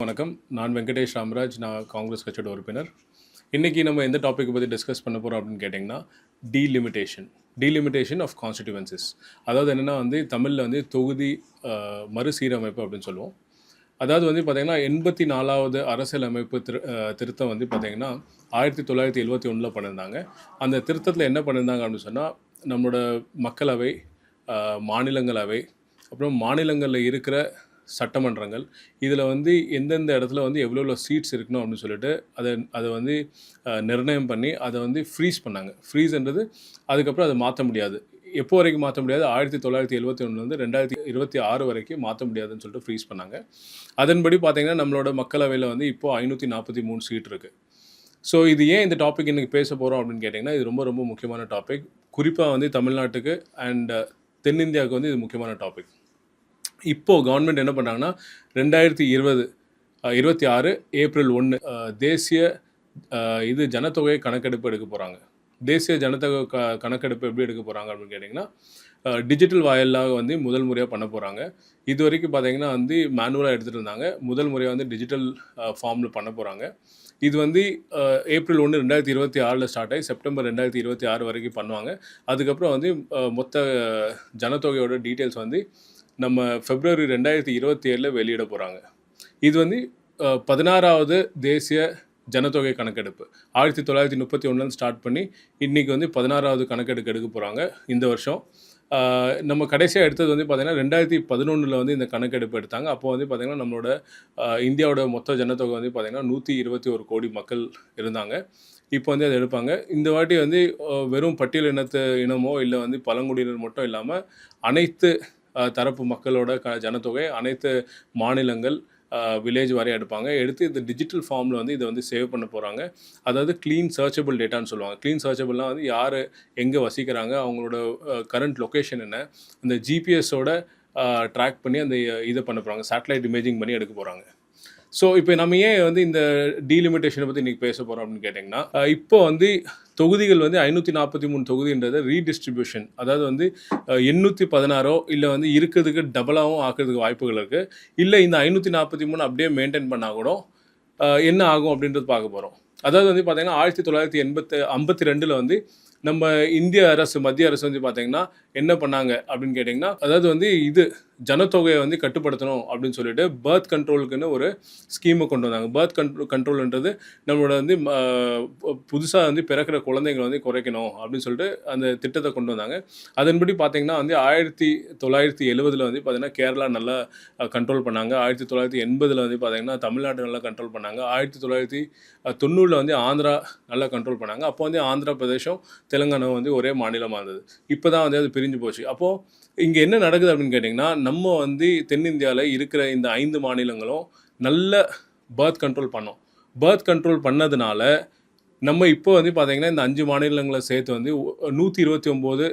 வணக்கம். நான் வெங்கடேஷ் ராமராஜ். நான் காங்கிரஸ் கட்சியோட உறுப்பினர். இன்றைக்கி நம்ம எந்த டாப்பிக்கை பற்றி டிஸ்கஸ் பண்ண போகிறோம் அப்படின்னு கேட்டிங்கன்னா, டீலிமிட்டேஷன் ஆஃப் கான்ஸ்டிடியூவன்சிஸ். அதாவது என்னென்னா தமிழில் தொகுதி மறுசீரமைப்பு அப்படின்னு சொல்லுவோம். அதாவது பார்த்திங்கன்னா 84வது அரசியலமைப்பு திருத்தம் பார்த்திங்கன்னா 1971 பண்ணியிருந்தாங்க. அந்த திருத்தத்தில் என்ன பண்ணியிருந்தாங்க அப்படின்னு சொன்னால், நம்மளோட மக்களவை, மாநிலங்களவை, அப்புறம் மாநிலங்களில் இருக்கிற சட்டமன்றங்கள், இதில் எந்தெந்த இடத்துல எவ்வளோ சீட்ஸ் இருக்கணும் அப்படின்னு சொல்லிட்டு அதை நிர்ணயம் பண்ணி அதை ஃப்ரீஸ் பண்ணாங்க. ஃப்ரீஸ்ன்றது அதுக்கப்புறம் அதை மாற்ற முடியாது. எப்போ வரைக்கும் மாற்ற முடியாது? 1971 2026 வரைக்கும் மாற்ற முடியாதுன்னு சொல்லிட்டு ஃப்ரீஸ் பண்ணாங்க. அதன்படி பார்த்திங்கன்னா நம்மளோட மக்களவையில் இப்போது 543 சீட் இருக்குது. ஸோ இது ஏன் இந்த டாபிக் இன்றைக்கி பேச போகிறோம் அப்படின்னு கேட்டிங்கன்னா, இது ரொம்ப ரொம்ப முக்கியமான டாபிக். குறிப்பாக தமிழ்நாட்டுக்கு அண்ட் தென்னிந்தியாவுக்கு இது முக்கியமான டாபிக். இப்போது கவர்மெண்ட் என்ன பண்ணுறாங்கன்னா, 2026 ஏப்ரல் 1 தேசிய ஜனத்தொகை கணக்கெடுப்பு எடுக்க போகிறாங்க. தேசிய ஜனத்தொகை கணக்கெடுப்பு எப்படி எடுக்க போகிறாங்க அப்படின்னு கேட்டிங்கன்னா, டிஜிட்டல் வாயிலாக முதல் முறையாக பண்ண போகிறாங்க. இது வரைக்கும் பார்த்திங்கன்னா மேனுவலாக எடுத்துகிட்டு இருந்தாங்க. முதல் முறையாக டிஜிட்டல் ஃபார்மில் பண்ண போகிறாங்க. இது ஏப்ரல் 1 2026 ஸ்டார்ட் ஆகி செப்டம்பர் 2026 வரைக்கும் பண்ணுவாங்க. அதுக்கப்புறம் மொத்த ஜனத்தொகையோட டீட்டெயில்ஸ் நம்ம February 2027 வெளியிட போகிறாங்க. இது 16வது தேசிய ஜனத்தொகை கணக்கெடுப்பு. 1931 ஸ்டார்ட் பண்ணி இன்றைக்கி 16வது கணக்கெடுப்பு எடுக்க போகிறாங்க இந்த வருஷம். நம்ம கடைசியாக எடுத்தது பார்த்திங்கன்னா 2011 இந்த கணக்கெடுப்பு எடுத்தாங்க. அப்போது பார்த்திங்கன்னா நம்மளோட இந்தியாவோட மொத்த ஜனத்தொகை பார்த்திங்கன்னா 121 கோடி மக்கள் இருந்தாங்க. இப்போ அதை எடுப்பாங்க. இந்த வாட்டி வெறும் பட்டியல் இனமோ இல்லை பழங்குடியினர் மட்டும் இல்லாமல் அனைத்து தரப்பு மக்களோட ஜனத்தொகை, அனைத்து மாநிலங்கள், வில்லேஜ் வரையும் எடுப்பாங்க. எடுத்து இந்த டிஜிட்டல் ஃபார்மில் இதை சேவ் பண்ண போகிறாங்க. அதாவது க்ளீன் சர்ச்சபிள் டேட்டான்னு சொல்லுவாங்க. க்ளீன் சர்ச்சபிள்னால் யார் எங்கே வசிக்கிறாங்க, அவங்களோட கரண்ட் லொக்கேஷன் என்ன, இந்த ஜிபிஎஸோட ட்ராக் பண்ணி அந்த இதை பண்ண போகிறாங்க. சேட்டலைட் இமேஜிங் பண்ணி எடுக்க போகிறாங்க. ஸோ இப்போ நம்ம ஏன் இந்த டீலிமிட்டேஷனை பற்றி இன்றைக்கி பேச போகிறோம் அப்படின்னு கேட்டிங்கன்னா, இப்போ தொகுதிகள் 543 தொகுதின்றது ரீடிஸ்ட்ரிபியூஷன். அதாவது 816 இல்லை இருக்கிறதுக்கு டபுளாகவும் ஆக்கிறதுக்கு வாய்ப்புகள் இருக்குது. இல்லை இந்த 543 அப்படியே மெயின்டைன் பண்ணால் கூட என்ன ஆகும் அப்படின்றது பார்க்க போகிறோம். அதாவது பார்த்திங்கன்னா 1952 நம்ம இந்திய அரசு, மத்திய அரசு பார்த்திங்கன்னா என்ன பண்ணாங்க அப்படின்னு கேட்டிங்கன்னா, அதாவது இது ஜனத்தொகையை கட்டுப்படுத்தணும் அப்படின்னு சொல்லிட்டு பர்த் கண்ட்ரோலுக்குன்னு ஒரு ஸ்கீமை கொண்டு வந்தாங்க. பர்த் கண்ட்ரோல்ன்றது நம்மளோட புதுசாக பிறக்கிற குழந்தைங்களை குறைக்கணும் அப்படின்னு சொல்லிட்டு அந்த திட்டத்தை கொண்டு வந்தாங்க. அதன்படி பார்த்திங்கன்னா 1970 பார்த்திங்கன்னா கேரளா நல்லா கண்ட்ரோல் பண்ணாங்க. 1980 பார்த்திங்கன்னா தமிழ்நாடு நல்லா கண்ட்ரோல் பண்ணாங்க. 1990 ஆந்திரா நல்லா கண்ட்ரோல் பண்ணாங்க. அப்போ ஆந்திர பிரதேசம், தெலுங்கானா ஒரே மாநிலமாக இருந்தது. இப்போ தான் அது பிரிஞ்சு போச்சு. அப்போது இங்கே என்ன நடக்குது அப்படின்னு கேட்டிங்கன்னா, நம்ம தென்னிந்தியாவில் இருக்கிற இந்த 5 மாநிலங்களும் நல்ல பர்த் கண்ட்ரோல் பண்ணோம். பர்த் கண்ட்ரோல் பண்ணதுனால நம்ம இப்போ பார்த்திங்கன்னா இந்த 5 மாநிலங்களை சேர்த்து 129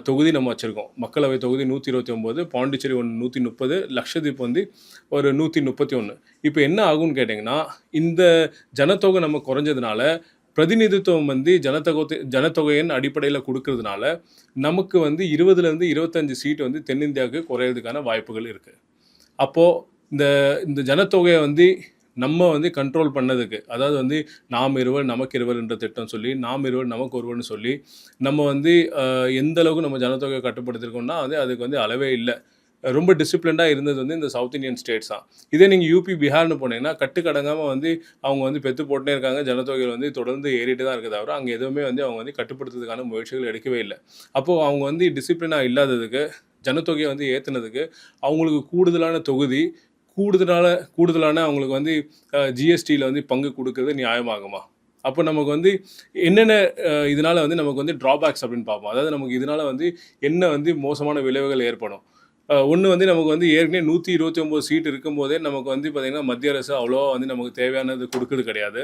தொகுதி நம்ம வச்சுருக்கோம். மக்களவை தொகுதி 129, பாண்டிச்சேரி 130, லக்ஷதீப் ஒரு 131. இப்போ என்ன ஆகும்னு கேட்டிங்கன்னா, இந்த ஜனத்தொகை நம்ம குறைஞ்சதுனால பிரதிநிதித்துவம் ஜனத்தொகையின் அடிப்படையில் கொடுக்கறதுனால நமக்கு 20லேருந்து 25 சீட் தென்னிந்தியாவுக்கு குறையிறதுக்கான வாய்ப்புகள் இருக்குது. அப்போது இந்த ஜனத்தொகையை நம்ம கண்ட்ரோல் பண்ணதுக்கு, அதாவது நாம் இருவர் நமக்கு இருவர் என்ற திட்டம் சொல்லி, நாம் இருவர் நமக்கு ஒருவர்னு சொல்லி நம்ம எந்த அளவுக்கு நம்ம ஜனத்தொகையை கட்டுப்படுத்திருக்கோம்னா அதுக்கு அளவே இல்லை. ரொம்ப டிசிப்ளின்டாக இருந்தது இந்த சவுத் இந்தியன் ஸ்டேட்ஸ் தான். இதே நீங்கள் யூபி, பிஹார்னு போனீங்கன்னா கட்டுக்கடங்காமல் அவங்க பெற்று போட்டுனே இருக்காங்க. ஜனத்தொகைகள் தொடர்ந்து ஏறிட்டு தான் இருக்குது. தவிர அங்கே எதுவுமே அவங்க கட்டுப்படுத்துறதுக்கான முயற்சிகள் எடுக்கவே இல்லை. அப்போது அவங்க டிசிப்ளினாக இல்லாததுக்கு, ஜனத்தொகையை ஏற்றுனதுக்கு அவங்களுக்கு கூடுதலான தொகுதி, கூடுதலான அவங்களுக்கு ஜிஎஸ்டியில் பங்கு கொடுக்கறது நியாயமாகுமா? அப்போ நமக்கு என்னென்ன இதனால் நமக்கு ட்ராபேக்ஸ் அப்படின்னு பார்ப்போம். அதாவது நமக்கு இதனால் என்ன மோசமான விளைவுகள் ஏற்படும். ஒன்று நமக்கு ஏற்கனவே 129 சீட் இருக்கும்போதே நமக்கு பார்த்திங்கன்னா மத்திய அரசு அவ்வளோவா நமக்கு தேவையானது கொடுக்குறது கிடையாது.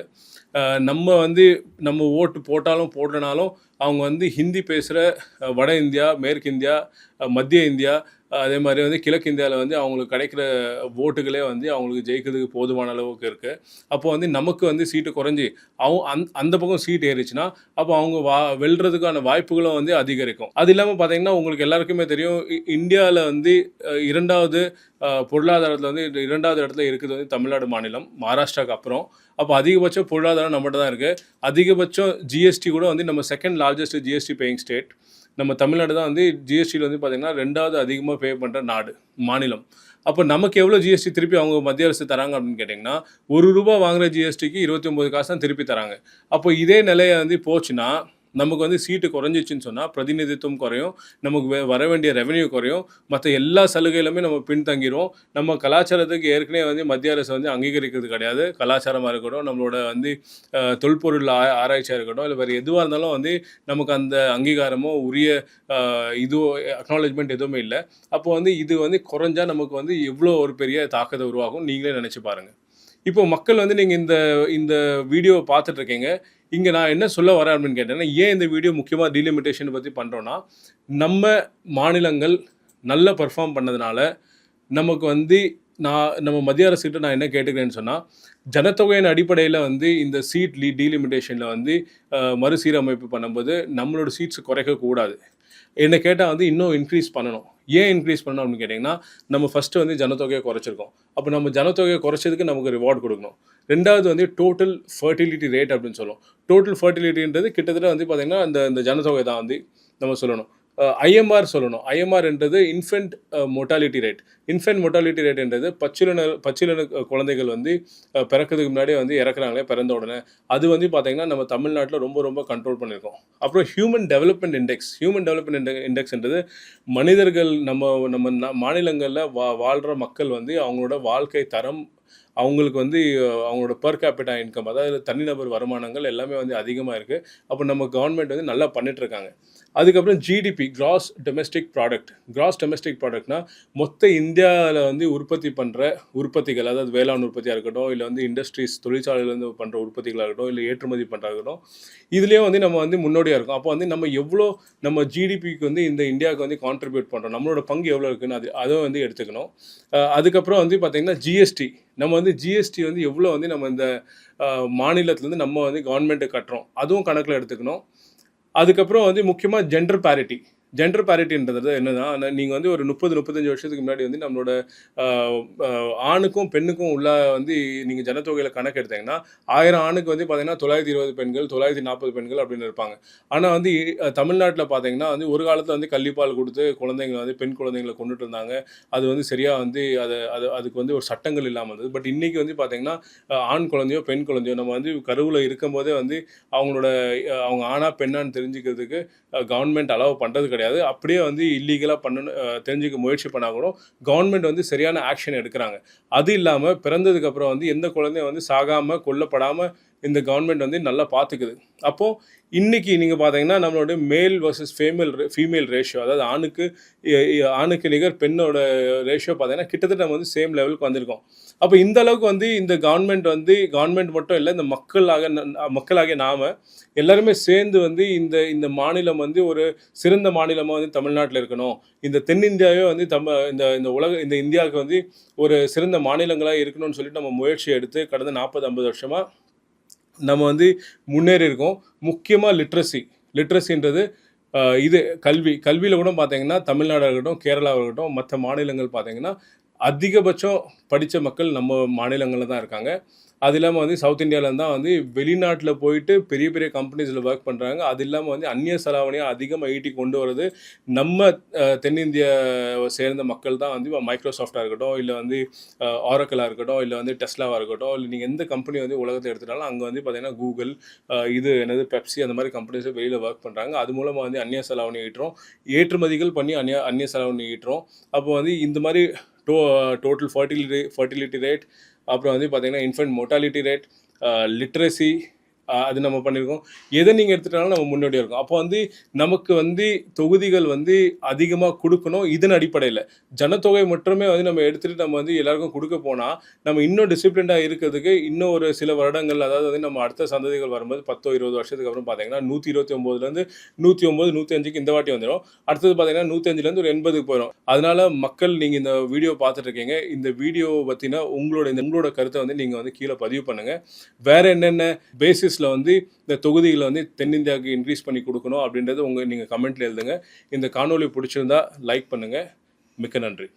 நம்ம ஓட்டு போட்டாலும் போடலனாலும் அவங்க ஹிந்தி பேசுகிற வட இந்தியா, மேற்கு இந்தியா, மத்திய இந்தியா, அதே மாதிரி வந்து கிழக்கு இந்தியாவில் வந்து அவங்களுக்கு கிடைக்கிற ஓட்டுகளே வந்து அவங்களுக்கு ஜெயிக்கிறதுக்கு போதுமான அளவுக்கு இருக்குது. அப்போ வந்து நமக்கு வந்து சீட்டு குறைஞ்சி அந்த பக்கம் சீட் ஏறிச்சுன்னா அப்போ அவங்க வெல்றதுக்கான வாய்ப்புகளும் வந்து அதிகரிக்கும். அது இல்லாமல் பார்த்தீங்கன்னா உங்களுக்கு எல்லாருக்குமே தெரியும், இந்தியாவில் வந்து இரண்டாவது பொருளாதாரத்தில் வந்து 2வது இடத்துல இருக்குது வந்து தமிழ்நாடு மாநிலம், மகாராஷ்டிராவுக்கு அப்புறம். அப்போ அதிகபட்ச பொருளாதாரம் நம்மகிட்ட தான் இருக்குது. அதிகபட்சம் ஜிஎஸ்டி கூட வந்து நம்ம second largest GST paying state நம்ம தமிழ்நாடு தான் வந்து ஜிஎஸ்டியில் வந்து பார்த்திங்கன்னா 2வது அதிகமாக பே பண்ணுற மாநிலம். அப்போ நமக்கு எவ்வளோ ஜிஎஸ்டி திருப்பி அவங்க மத்திய அரசு தராங்க அப்படின்னு கேட்டிங்கன்னா, ₹1 வாங்குகிற ஜிஎஸ்டிக்கு 29 காசு தான் திருப்பி தராங்க. அப்போ இதே நிலையை வந்து போச்சுன்னா நமக்கு வந்து சீட்டு குறைஞ்சிச்சின்னு சொன்னால் பிரதிநிதித்துவம் குறையும், நமக்கு வர வேண்டிய ரெவென்யூ குறையும், மற்ற எல்லா சலுகையிலுமே நம்ம பின்தங்கிடுவோம். நம்ம கலாச்சாரத்துக்கு ஏற்கனவே வந்து மத்திய அரசு வந்து அங்கீகரிக்கிறது கிடையாது. கலாச்சாரமாக இருக்கட்டும், நம்மளோட வந்து தொல்பொருள் ஆராய்ச்சியாக இருக்கட்டும், இல்லை வேறு எதுவாக இருந்தாலும் வந்து நமக்கு அந்த அங்கீகாரமோ உரிய இதுவோ அக்னாலேஜ்மெண்ட் எதுவுமே இல்லை. அப்போ வந்து இது வந்து குறைஞ்சா நமக்கு வந்து எவ்வளோ ஒரு பெரிய தாக்கத்தை உருவாகும் நீங்களே நினச்சி பாருங்கள். இப்போ மக்கள் வந்து நீங்கள் இந்த வீடியோவை பார்த்துட்ருக்கீங்க. இங்கே நான் என்ன சொல்ல வரேன் அப்படின்னு கேட்டேன்னா, ஏன் இந்த வீடியோ முக்கியமாக டீலிமிட்டேஷன் பற்றி பண்ணுறோன்னா, நம்ம மாநிலங்கள் நல்லா பெர்ஃபார்ம் பண்ணதுனால நமக்கு வந்து நம்ம மத்திய அரசுகிட்ட நான் என்ன கேட்டுக்கிறேன்னு சொன்னால், ஜனத்தொகையின் அடிப்படையில் வந்து இந்த சீட் டீலிமிட்டேஷனில் வந்து மறுசீரமைப்பு பண்ணும்போது நம்மளோட சீட்ஸ் குறைக்கக்கூடாது. என்னை கேட்டால் வந்து இன்னும் இன்க்ரீஸ் பண்ணணும். ஏன் இன்க்ரீஸ் பண்ணணும் அப்படின்னு கேட்டிங்கன்னா, நம்ம ஃபஸ்ட்டு வந்து ஜனத்தொகையை குறைச்சிருக்கோம். அப்போ நம்ம ஜனத்தொகையை குறைச்சதுக்கு நமக்கு ரிவார்டு கொடுக்கணும். 2வது வந்து டோட்டல் ஃபர்டிலிட்டி ரேட் அப்படின்னு சொல்லுவோம். டோட்டல் ஃபர்டிலிட்டின்றது கிட்டத்தட்ட வந்து பார்த்திங்கன்னா இந்த ஜனத்தொகை தான் வந்து நம்ம சொல்லணும். ஐஎம்ஆர் சொல்லணும். ஐஎம்ஆர்ன்றது infant mortality rate. Infant mortality ரேட்ன்றது பச்சிலன குழந்தைகள் வந்து பிறக்கிறதுக்கு முன்னாடியே வந்து இறக்குறாங்களே பிறந்த உடனே, அது வந்து பார்த்திங்கன்னா நம்ம தமிழ்நாட்டில் ரொம்ப ரொம்ப கண்ட்ரோல் பண்ணியிருக்கோம். அப்புறம் ஹியூமன் டெவலப்மெண்ட் இண்டெக்ஸ்ன்றது மனிதர்கள் நம்ம மாநிலங்களில் வாழ்கிற மக்கள் வந்து அவங்களோட வாழ்க்கை தரம், அவங்களுக்கு வந்து அவங்களோட பெர் கேபிட்டா இன்கம், அதாவது தனிநபர் வருமானங்கள் எல்லாமே வந்து அதிகமாக இருக்குது. அப்போ நம்ம கவர்மெண்ட் வந்து நல்லா பண்ணிகிட்ருக்காங்க. அதுக்கப்புறம் ஜிடிபி, கிராஸ் டொமெஸ்டிக் ப்ராடக்ட்னா மொத்த இந்தியாவில் வந்து உற்பத்தி பண்ணுற உற்பத்திகள், அதாவது வேளாண் உற்பத்தியாக இருக்கட்டும், இல்லை வந்து இண்டஸ்ட்ரீஸ் தொழிற்சாலையிலேருந்து பண்ணுற உற்பத்திகளாக இருக்கட்டும், இல்லை ஏற்றுமதி பண்ணுறதா இருக்கட்டும், இதுலேயும் வந்து நம்ம வந்து முன்னோடியாக இருக்கும். அப்போ வந்து நம்ம எவ்வளோ நம்ம ஜிடிபிக்கு வந்து இந்த இந்தியாவுக்கு வந்து கான்ட்ரிபியூட் பண்ணுறோம், நம்மளோட பங்கு எவ்வளோ இருக்குன்னு அதை வந்து எடுத்துக்கணும். அதுக்கப்புறம் வந்து பார்த்திங்கன்னா ஜிஎஸ்டி, நம்ம வந்து ஜிஎஸ்டி வந்து எவ்வளோ வந்து நம்ம இந்த மாநிலத்துலேருந்து நம்ம வந்து கவர்மெண்ட்டுக்கு கட்டுறோம், அதுவும் கணக்கில் எடுத்துக்கணும். அதுக்கப்புறம் வந்து முக்கியமாக ஜெண்டர் பேரிட்டின்றது என்னன்னா, நீங்கள் வந்து ஒரு 30-35 வருஷத்துக்கு முன்னாடி வந்து நம்மளோட ஆணுக்கும் பெண்ணுக்கும் உள்ள வந்து நீங்கள் ஜனத்தொகையில் கணக்கு எடுத்தீங்கன்னா 1000 ஆணுக்கு வந்து பார்த்தீங்கன்னா 920 பெண்கள், 940 பெண்கள் அப்படின்னு இருப்பாங்க. ஆனால் வந்து தமிழ்நாட்டில் பார்த்தீங்கன்னா வந்து ஒரு காலத்தில் வந்து கள்ளிப்பால் கொடுத்து குழந்தைங்களை வந்து பெண் குழந்தைங்களை கொண்டுட்டு இருந்தாங்க. அது வந்து சரியாக வந்து அதுக்கு வந்து ஒரு சட்டங்கள் இல்லாமல் இருந்தது. பட் இன்றைக்கி வந்து பார்த்தீங்கன்னா ஆண் குழந்தையோ பெண் குழந்தையோ நம்ம வந்து கருவில் இருக்கும்போதே வந்து அவங்க ஆணா பெண்ணான்னு தெரிஞ்சுக்கிறதுக்கு கவர்மெண்ட் அலோவ் பண்ணுறது கிடையாது. அப்படியே வந்து இல்லீகலாக தெரிஞ்சுக்க முயற்சி பண்ணால் கூட கவர்மெண்ட் வந்து சரியான ஆக்ஷன் எடுக்கிறாங்க. அது இல்லாமல் பிறந்ததுக்கப்புறம் வந்து எந்த குழந்தையும் வந்து சாகாமல் கொல்லப்படாமல் இந்த கவர்மெண்ட் வந்து நல்லா பார்த்துக்குது. அப்போது இன்றைக்கி நீங்கள் பார்த்தீங்கன்னா நம்மளோட மேல் வர்சஸ் ஃபீமேல் ரேஷியோ, அதாவது ஆணுக்கு நிகர் பெண்ணோட ரேஷியோ பார்த்தீங்கன்னா கிட்டத்தட்ட நம்ம வந்து சேம் லெவலுக்கு வந்திருக்கோம். அப்போ இந்த அளவுக்கு வந்து இந்த கவர்மெண்ட் மட்டும் இல்லை, இந்த மக்களாகிய நாம் எல்லாருமே சேர்ந்து வந்து இந்த மாநிலம் வந்து ஒரு சிறந்த மாநிலமாக வந்து தமிழ்நாட்டில் இருக்கணும், இந்த தென்னிந்தியாவே வந்து இந்த இந்தியாவுக்கு வந்து ஒரு சிறந்த மாநிலங்களாக இருக்கணும்னு சொல்லிட்டு நம்ம முயற்சி எடுத்து கடந்த 40-50 வருஷமாக நம்ம வந்து முன்னேறி இருக்கோம். முக்கியமாக லிட்ரஸின்றது இது கல்வியில் கூட பார்த்தீங்கன்னா தமிழ்நாடாக இருக்கட்டும், கேரளாவாக இருக்கட்டும், மற்ற மாநிலங்கள் பார்த்தீங்கன்னா அதிகபட்சம் படித்த மக்கள் நம்ம மாநிலங்களில் தான் இருக்காங்க. அது இல்லாமல் வந்து சவுத் இந்தியாவில் தான் வந்து வெளிநாட்டில் போயிட்டு பெரிய பெரிய கம்பெனிஸில் ஒர்க் பண்ணுறாங்க. அது இல்லாமல் வந்து அந்நிய செலாவணியாக அதிகமாக ஈட்டி கொண்டு வர்றது நம்ம தென்னிந்தியாவை சேர்ந்த மக்கள் தான். வந்து மைக்ரோசாஃப்டாக இருக்கட்டும், இல்லை வந்து ஆரக்கலாக இருக்கட்டும், இல்லை வந்து டெஸ்லாவாக இருக்கட்டும், இல்லை நீங்கள் எந்த கம்பெனி வந்து உலகத்தை எடுத்துட்டாலும் அங்கே வந்து பார்த்திங்கன்னா கூகுள், பெப்சி, அந்த மாதிரி கம்பெனிஸை வெளியில் ஒர்க் பண்ணுறாங்க. அது மூலமாக வந்து அந்நிய செலாவணி ஈட்டுறோம், ஏற்றுமதிகள் பண்ணி அந்நிய செலாவணி ஈட்டுறோம். அப்போ வந்து இந்த மாதிரி டோட்டல் ஃபர்டிலிட்டி ரேட், அப்புறம் வந்து பார்த்திங்கன்னா இன்ஃபென்ட் மோர்டாலிட்டி ரேட், லிட்ரஸி, அது நம்ம பண்ணியிருக்கோம். எதை நீங்க எடுத்துட்டாலும் நம்ம முன்னோடியா இருக்கோம். அப்போ வந்து நமக்கு வந்து தொகுதிகள் வந்து அதிகமா குடுக்கணும். இதன் அடிப்படையில. ஜனத்தொகை மட்டுமே வந்து நம்ம எடுத்துட்டு நம்ம வந்து எல்லாருக்கும் குடுக்க போனா, நம்ம இன்னும் டிசிப்ளின்டா இருக்கிறதுக்கு இன்னும் ஒரு சில வருடங்கள், அதாவது வந்து நம்ம அடுத்த சந்ததிகள் வரும்போது 10, 20 வருஷத்துக்கு அப்புறம் பார்த்தீங்கன்னா, 129லேருந்து 109, 105க்கு இந்த வாட்டி வந்துரும். அடுத்தது பார்த்தீங்கன்னா, 105லேருந்து ஒரு 80க்கு போயிரும். அதனால மக்கள், நீங்க இந்த வீடியோ பார்த்துட்டு இருக்கீங்க. இந்த வீடியோவ பத்தின உங்களோட கருத்த வந்து நீங்க வந்து கீழ பதிவு பண்ணுங்க. வேற என்னென்ன பேசிஸ்ல வந்து இந்த தொகுதிகள வந்து தென்னிந்தியாவுக்கு இன்க்ரீஸ் பண்ணி குடுக்கணும் அப்படின்றது நீங்க கமெண்ட்ல எழுதுங்க. இந்த காணொளி பிடிச்சிருந்தா லைக் பண்ணுங்க. மிக்க நன்றி.